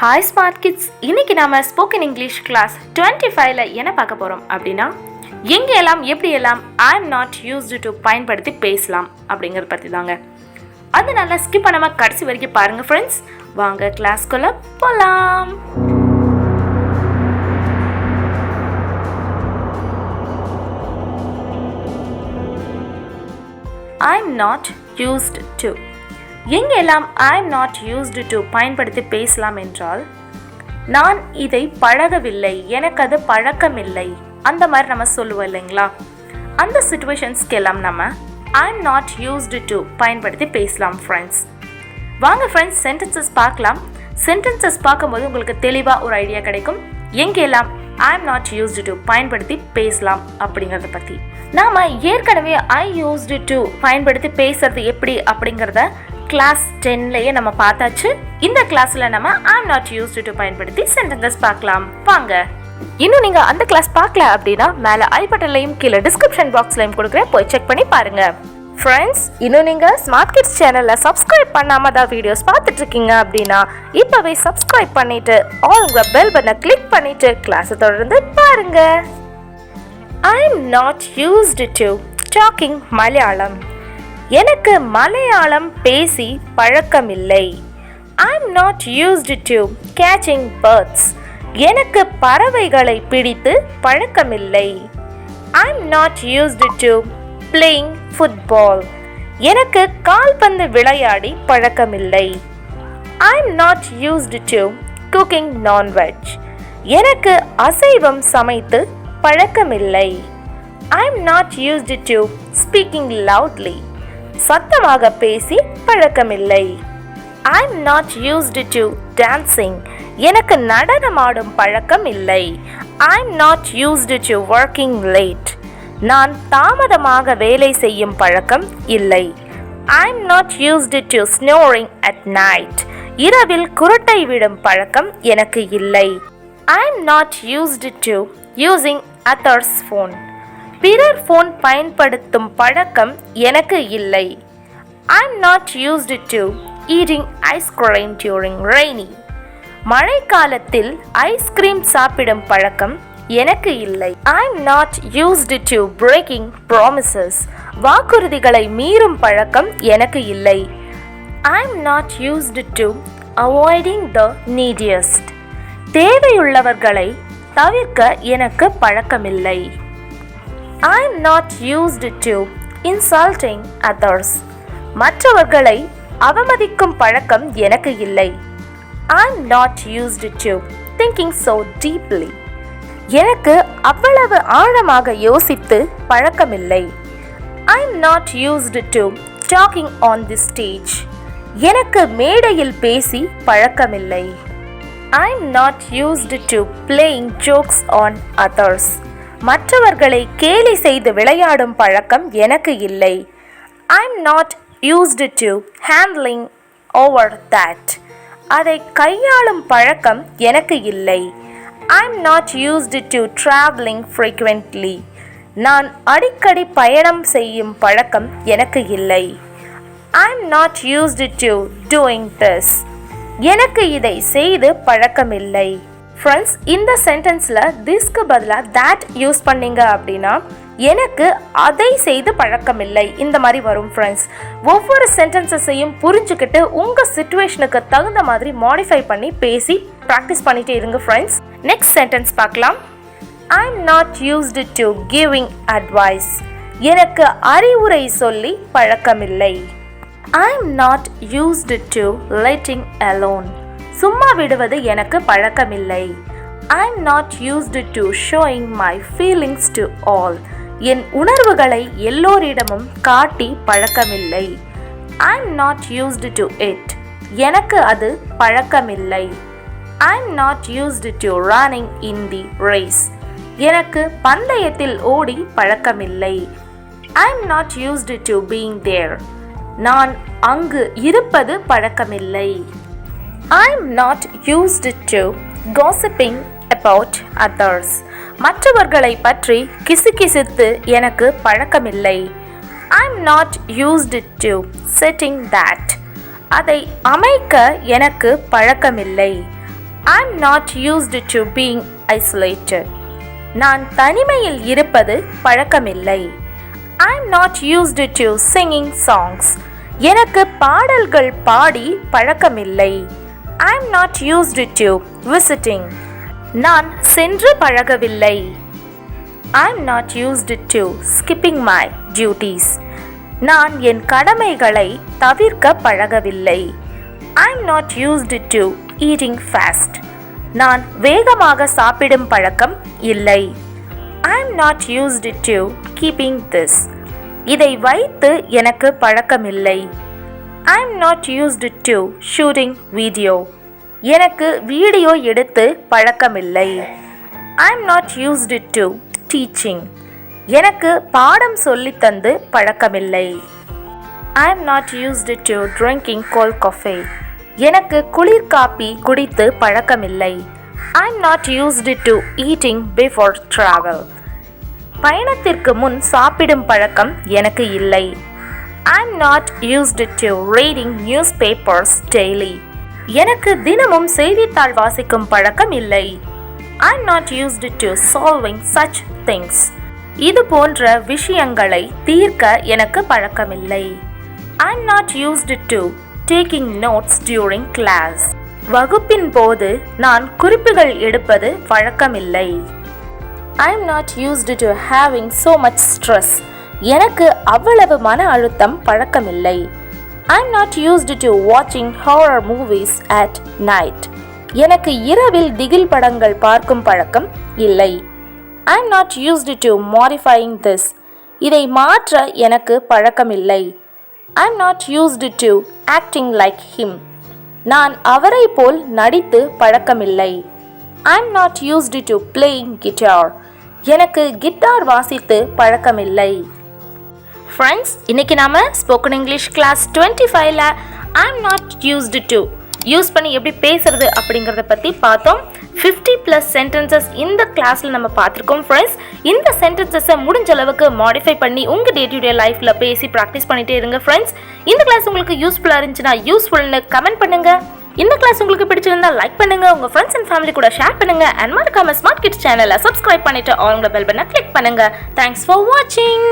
Hi smart kids, இன்னைக்கு நாம spoken English class 25ல என்ன பார்க்க போறோம் அப்படின்னா, எங்கெல்லாம் எப்படியெல்லாம் I am not used to பயன்படுத்தி பேசலாம் அப்படிங்கிறத பற்றி தாங்க. அதனால ஸ்கிப் பண்ணாம கடைசி வரைக்கும் பாருங்க ஃப்ரெண்ட்ஸ். வாங்க கிளாஸ்க்குள்ள போலாம். I am not used to. எங்கெல்லாம் I am not used to பயன்படுத்தி பேசலாம் என்றால், நான் இதை பழகவில்லை, எனக்கு அது பழக்கமில்லை, அந்த மாதிரி நம்ம சொல்லுவோம் இல்லைங்களா? அந்த சிச்சுவேஷன்ஸ்க்கு எல்லாம் நம்ம I am not used to பயன்படுத்தி பேசலாம் ஃப்ரெண்ட்ஸ். வாங்க ஃப்ரெண்ட்ஸ் சென்டென்சஸ் பார்க்கலாம். சென்டென்சஸ் பார்க்கும்போது உங்களுக்கு தெளிவாக ஒரு ஐடியா கிடைக்கும் எங்கெல்லாம் I am not used to பயன்படுத்தி பேசலாம் அப்படிங்கிறத பற்றி. நாம் ஏற்கனவே I used to பயன்படுத்தி பேசுறது எப்படி அப்படிங்கிறத கிளாஸ் 10லயே நம்ம பார்த்தாச்சு. இந்த கிளாஸில் நம்ம I am not used to பயன்படுத்தி சென்டென்சஸ் பார்க்கலாம். வாங்க. இன்னும் நீங்கள் அந்த கிளாஸ் பார்க்கல அப்படின்னா மேலே ஐ பட்டன்லையும் கீழே டிஸ்கிரிப்ஷன் பாக்ஸ்லையும் கொடுக்குறேன், போய் செக் பண்ணி பாருங்க. ஃப்ரெண்ட்ஸ், இன்னும் நீங்கள் ஸ்மார்ட் கிட்ஸ் சேனலில் சப்ஸ்கிரைப் பண்ணாமல் தான் வீடியோஸ் பார்த்துட்டு இருக்கீங்க அப்படின்னா இப்போவே சப்ஸ்கிரைப் பண்ணிட்டு ஆல்ங்க பெல் பட்டனை கிளிக் பண்ணிட்டு கிளாஸை தொடர்ந்து பாருங்க. I am not used to talking Malayalam. எனக்கு மலையாளம் பேசி பழக்கமில்லை. I am not used to catching birds. எனக்கு பறவைகளை பிடித்து பழக்கமில்லை. I am not used to playing football. எனக்கு கால்பந்து விளையாடி பழக்கமில்லை. I am not used to cooking non-veg. எனக்கு அசைவம் சமைத்து பழக்கமில்லை. I am not used to speaking loudly. சத்தமாக பேசி பழக்கமில்லை. I am not used to dancing. எனக்கு நடனமாடும் பழக்கம் இல்லை. I am not used to working late. நான் தாமதமாக வேலை செய்யும் பழக்கம் இல்லை. I am not used to snoring at night. இரவில் குரட்டை விடும் பழக்கம் எனக்கு இல்லை. I am not used to using others phone. பிறர் ஃபோன் பயன்படுத்தும் பழக்கம் எனக்கு இல்லை. I am not used to eating ice cream during rainy. மழைக்காலத்தில் ஐஸ்கிரீம் சாப்பிடும் பழக்கம் எனக்கு இல்லை. I am not used to breaking promises. வாக்குறுதிகளை மீறும் பழக்கம் எனக்கு இல்லை. I am not used to avoiding the neediest. தேவையுள்ளவர்களை தவிர்க்க எனக்கு பழக்கமில்லை. I am not used to insulting others. மற்றவர்களை அவமதிக்கும் பழக்கம் எனக்கு இல்லை. I am not used to thinking so deeply. எனக்கு அவ்வளவு ஆழமாக யோசித்து பழக்கமில்லை. I am not used to talking on the stage. எனக்கு மேடையில் பேசி பழக்கமில்லை. I am not used to playing jokes on others. மற்றவர்களை கேலி செய்து விளையாடும் பழக்கம் எனக்கு இல்லை. I am not used to handling over that. அதை கையாளும் பழக்கம் எனக்கு இல்லை. I am not used to traveling frequently. நான் அடிக்கடி பயணம் செய்யும் பழக்கம் எனக்கு இல்லை. I am not used to doing this. எனக்கு இதை செய்து பழக்கமில்லை. ஃப்ரெண்ட்ஸ், இந்த சென்டென்ஸில் திஸ்க்கு பதிலாக that யூஸ் பண்ணீங்க அப்படின்னா எனக்கு அதை செய்து பழக்கமில்லை இந்த மாதிரி வரும் ஃப்ரெண்ட்ஸ். ஒவ்வொரு சென்டென்ஸஸையும் புரிஞ்சுக்கிட்டு உங்கள் சிச்சுவேஷனுக்கு தகுந்த மாதிரி மாடிஃபை பண்ணி பேசி ப்ராக்டிஸ் பண்ணிகிட்டே இருங்க ஃப்ரெண்ட்ஸ். நெக்ஸ்ட் சென்டென்ஸ் பார்க்கலாம். I am not used to giving advice. எனக்கு அறிவுரை சொல்லி பழக்கமில்லை. I am not used to letting alone. சும்மா விடுவது எனக்கு பழக்கமில்லை. I am not used to showing my feelings to all. என் உணர்வுகளை எல்லோரிடமும் காட்டி பழக்கமில்லை. I am not used to it. எனக்கு அது பழக்கமில்லை. I am not used to running in the race. எனக்கு பந்தயத்தில் ஓடி பழக்கமில்லை. I am not used to being there. நான் அங்கு இருப்பது பழக்கமில்லை. I am not used to gossiping about others. மற்றவர்களை பற்றி கிசுகிசுத்து எனக்கு பழக்கமில்லை. I am not used to setting that. அதை அமைக்க எனக்கு பழக்கமில்லை. I'm not used to being isolated. நான் தனிமையில் இருப்பது பழக்கமில்லை. I'm not used to singing songs. எனக்கு பாடல்கள் பாடி பழக்கமில்லை. I'm not used to visiting. நான் சென்று பழகவில்லை. I'm not used to skipping my duties. நான் என் கடமைகளை தவிர்க்க பழகவில்லை. I'm not used to eating fast. நான் வேகமாக சாப்பிடும் பழக்கம் இல்லை. I'm not used to keeping this. இதை வைத்து எனக்கு பழக்கமில்லை. I'm not used to shooting video. எனக்கு வீடியோ எடுத்து பழக்கமில்லை. I'm not used to teaching. எனக்கு பாடம் சொல்லித் தந்து பழக்கமில்லை. I'm not used to drinking cold coffee. எனக்கு குளிர் காப்பி குடித்து பழக்கமில்லை. I'm not used to eating before travel. பயணத்திற்கு முன் சாப்பிடும் பழக்கம் எனக்கு இல்லை. I'm not used to reading newspapers daily. எனக்கு தினமும் செய்தித்தாள் வாசிக்கும் பழக்கம் இல்லை. I'm not used to solving such things. இது போன்ற விஷயங்களை தீர்க்க எனக்கு பழக்கமில்லை. I'm not used to taking notes during class. வகுப்பின் போது நான் குறிப்புகள் எடுப்பது வழக்கமில்லை. I'm not used to having so much stress. எனக்கு அவ்வளவு மன அழுத்தம் பழக்கமில்லை. I'm not used to watching horror movies at night. எனக்கு இரவில் திகில் படங்கள் பார்க்கும் பழக்கம் இல்லை. I'm not used to modifying this. இதை மாற்ற எனக்கு பழக்கமில்லை. I'm not used to acting like him. நான் அவரை போல் நடித்து பழக்கமில்லை. I'm not used to playing guitar. எனக்கு கிட்டார் வாசித்து பழக்கமில்லை. ஃப்ரெண்ட்ஸ், இன்னைக்கு நாம ஸ்போக்கன் இங்கிலீஷ் கிளாஸ் 25ல I'm not used to use பண்ணி எப்படி பேசுறது அப்படிங்கிறத பற்றி பார்த்தோம். 50+ சென்டென்சஸ் இந்த கிளாஸில் நம்ம பார்த்துருக்கோம் ஃப்ரெண்ட்ஸ். இந்த சென்டென்சஸை முடிஞ்ச அளவுக்கு மாடிஃபை பண்ணி உங்கள் டே டு டே லைஃப்பில் பேசி ப்ராக்டிஸ் பண்ணிகிட்டே இருங்க ஃப்ரெண்ட்ஸ். இந்த கிளாஸ் உங்களுக்கு யூஸ்ஃபுல்லாக இருந்துச்சுன்னா யூஸ்ஃபுல்னு கமெண்ட் பண்ணுங்கள். இந்த கிளாஸ் உங்களுக்கு பிடிச்சிருந்தா லைக் பண்ணுங்கள், உங்கள் ஃப்ரெண்ட்ஸ் அண்ட் ஃபேமிலி கூட ஷேர் பண்ணுங்கள். அண்ட் மறக்காம ஸ்மார்ட் கிட்ஸ் சேனலை சப்ஸ்கிரைப் பண்ணிவிட்டு அவங்களோட பெல் பட்டனை கிளிக் பண்ணுங்கள். தேங்க்ஸ் ஃபார் வாட்சிங்.